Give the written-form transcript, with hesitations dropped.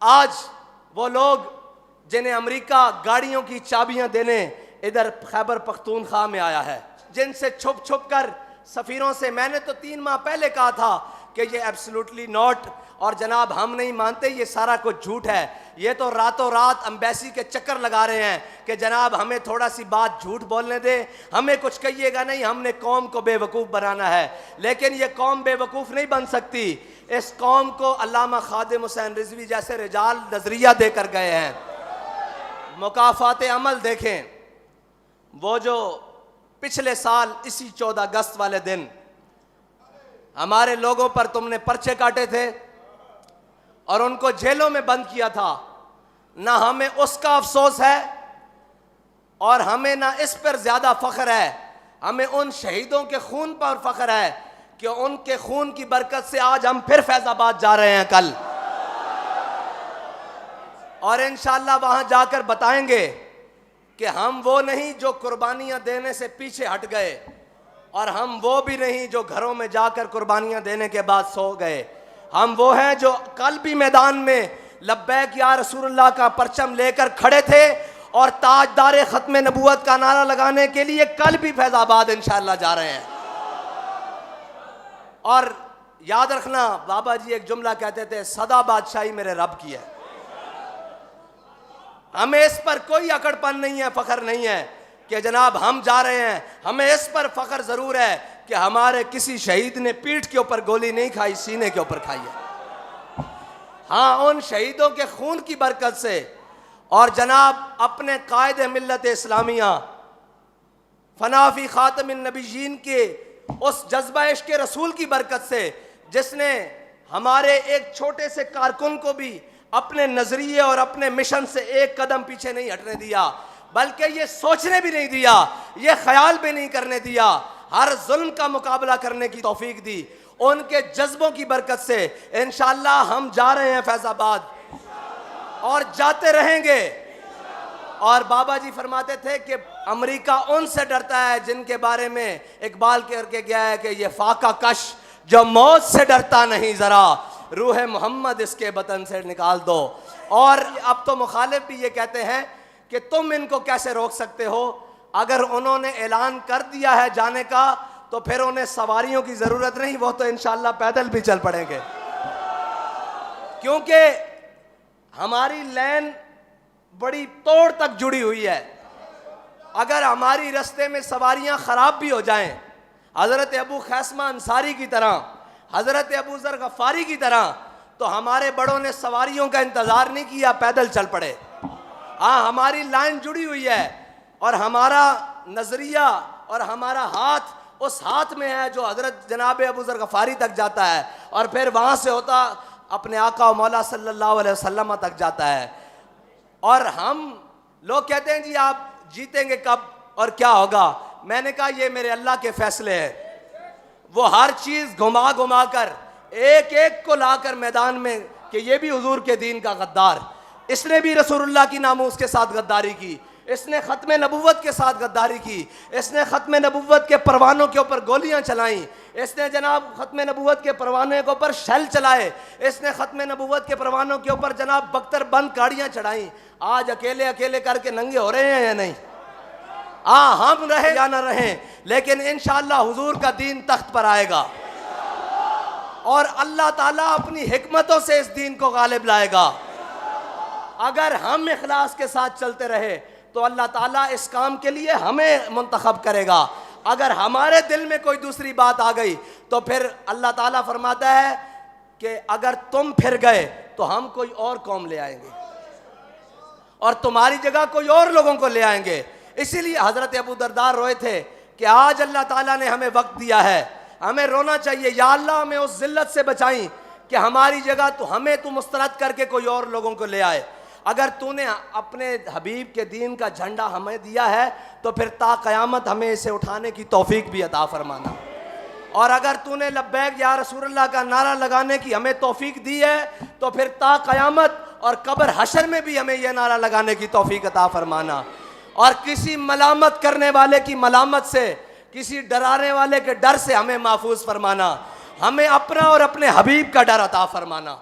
आज वो लोग जिन्हें अमेरिका गाड़ियों की चाबियां देने इधर खैबर पख्तूनख्वा में आया है, जिनसे छुप छुप कर सफ़ीरों से मैंने तो 3 माह पहले कहा था कि ये एब्सोल्युटली नॉट, और जनाब हम नहीं मानते, ये सारा कुछ झूठ है। ये तो रातों रात एम्बेसी के चक्कर लगा रहे हैं कि जनाब हमें थोड़ा सी बात झूठ बोलने दे, हमें कुछ कहिएगा नहीं, हमने कौम को बेवकूफ़ बनाना है। लेकिन ये कौम बेवकूफ़ नहीं बन सकती। इस कौम को अल्लामा खादिम हुसैन रिजवी जैसे रिजाल नजरिया देकर गए हैं। मुकाफ़ात अमल देखें, वो जो पिछले साल इसी 14 अगस्त वाले दिन हमारे लोगों पर तुमने पर्चे काटे थे और उनको जेलों में बंद किया था, ना हमें उसका अफसोस है और हमें ना इस पर ज्यादा फख्र है, हमें उन शहीदों के खून पर फख्र है कि उनके खून की बरकत से आज हम फिर फैजाबाद जा रहे हैं कल, और इंशाअल्लाह वहां जाकर बताएंगे कि हम वो नहीं जो कुर्बानियां देने से पीछे हट गए, और हम वो भी नहीं जो घरों में जाकर कुर्बानियां देने के बाद सो गए। हम वो हैं जो कल भी मैदान में लब्बैक या रसूलुल्लाह का परचम लेकर खड़े थे और ताजदार खत्म नबूवत का नारा लगाने के लिए कल भी फैजाबाद इंशाअल्लाह जा रहे हैं। और याद रखना, बाबा जी एक जुमला कहते थे, सदा बादशाही मेरे रब की है। हमें इस पर कोई अकड़पन नहीं है, फख्र नहीं है कि जनाब हम जा रहे हैं। हमें इस पर फख्र जरूर है कि हमारे किसी शहीद ने पीठ के ऊपर गोली नहीं खाई, सीने के ऊपर खाई है। हाँ, उन शहीदों के खून की बरकत से और जनाब अपने कायद मिल्लत इस्लामिया फनाफी खातमिन नबीयीन के उस जज्बा इश्क रसूल की बरकत से, जिसने हमारे एक छोटे से कारकुन को भी अपने नजरिए और अपने मिशन से एक कदम पीछे नहीं हटने दिया, बल्कि ये सोचने भी नहीं दिया, ये ख्याल भी नहीं करने दिया, हर जुल्म का मुकाबला करने की तौफीक दी। उनके जज्बों की बरकत से इंशाअल्लाह हम जा रहे हैं फैजाबाद और जाते रहेंगे। और बाबा जी फरमाते थे कि अमेरिका उनसे डरता है जिनके बारे में इकबाल करके गया है कि ये फाका कश जो मौत से डरता नहीं, जरा रूह मोहम्मद इसके बतन से निकाल दो। और अब तो मुखालिफ भी ये कहते हैं कि तुम इनको कैसे रोक सकते हो, अगर उन्होंने ऐलान कर दिया है जाने का तो फिर उन्हें सवारियों की जरूरत नहीं, वो तो इंशाअल्लाह पैदल भी चल पड़ेंगे, क्योंकि हमारी लाइन बड़ी तोड़ तक जुड़ी हुई है। अगर हमारी रास्ते में सवारियां खराब भी हो जाएं, हजरत अबू खैसमा अंसारी की तरह, हजरत अबू जर गफारी की तरह, तो हमारे बड़ों ने सवारियों का इंतजार नहीं किया, पैदल चल पड़े। हाँ, हमारी लाइन जुड़ी हुई है और हमारा नजरिया और हमारा हाथ उस हाथ में है जो हजरत जनाब अबू जर गफारी तक जाता है और फिर वहां से होता अपने आका मौला सल्लल्लाहु अलैहि वसल्लम तक जाता है। और हम लोग कहते हैं जी आप जीतेंगे कब और क्या होगा। मैंने कहा ये मेरे अल्लाह के फैसले हैं, वो हर चीज घुमा घुमा कर एक एक को लाकर मैदान में कि ये भी हुजूर के दीन का गद्दार, इसने भी रसूलुल्लाह की नामूस के साथ गद्दारी की, इसने खत्म नबुव्वत के साथ गद्दारी की, इसने खत्म नबुव्वत के परवानों के ऊपर गोलियां चलाई, इसने जनाब खत्म नबुव्वत के परवाने के ऊपर शेल चलाए, इसने खत्म नबुव्वत के परवानों के ऊपर जनाब बख्तर बंद गाड़ियां चढ़ाई। आज अकेले अकेले करके नंगे हो रहे हैं या नहीं? हम रहे या ना रहे, लेकिन इंशाअल्लाह हुजूर का दीन तख्त पर आएगा और अल्लाह ताला अपनी हिकमतों से इस दीन को गालिब लाएगा। अगर हम इखलास के साथ चलते रहे तो अल्लाह ताला इस काम के लिए हमें मुंतखब करेगा। अगर हमारे दिल में कोई दूसरी बात आ गई तो फिर अल्लाह ताला फरमाता है कि अगर तुम फिर गए तो हम कोई और कौम ले आएंगे और तुम्हारी जगह कोई और लोगों को ले आएंगे। इसीलिए हजरत अबू दरदार रोए थे कि आज अल्लाह ताला ने हमें वक्त दिया है, हमें रोना चाहिए, या अल्लाह हमें उस जिल्लत से बचाई कि हमारी जगह तो हमें तू मुस्तरद करके कोई और लोगों को ले आए। अगर तूने अपने हबीब के दीन का झंडा हमें दिया है तो फिर ता क़यामत हमें इसे उठाने की तौफीक भी अता फरमाना। और अगर तूने लब्बैक या रसूलुल्लाह का नारा लगाने की हमें तौफीक दी है तो फिर ता क़यामत और कब्र हशर में भी हमें यह नारा लगाने की तौफीक अता फरमाना। और किसी मलामत करने वाले की मलामत से, किसी डराने वाले के डर से हमें महफूज फरमाना। हमें अपना और अपने हबीब का डर अता फरमाना।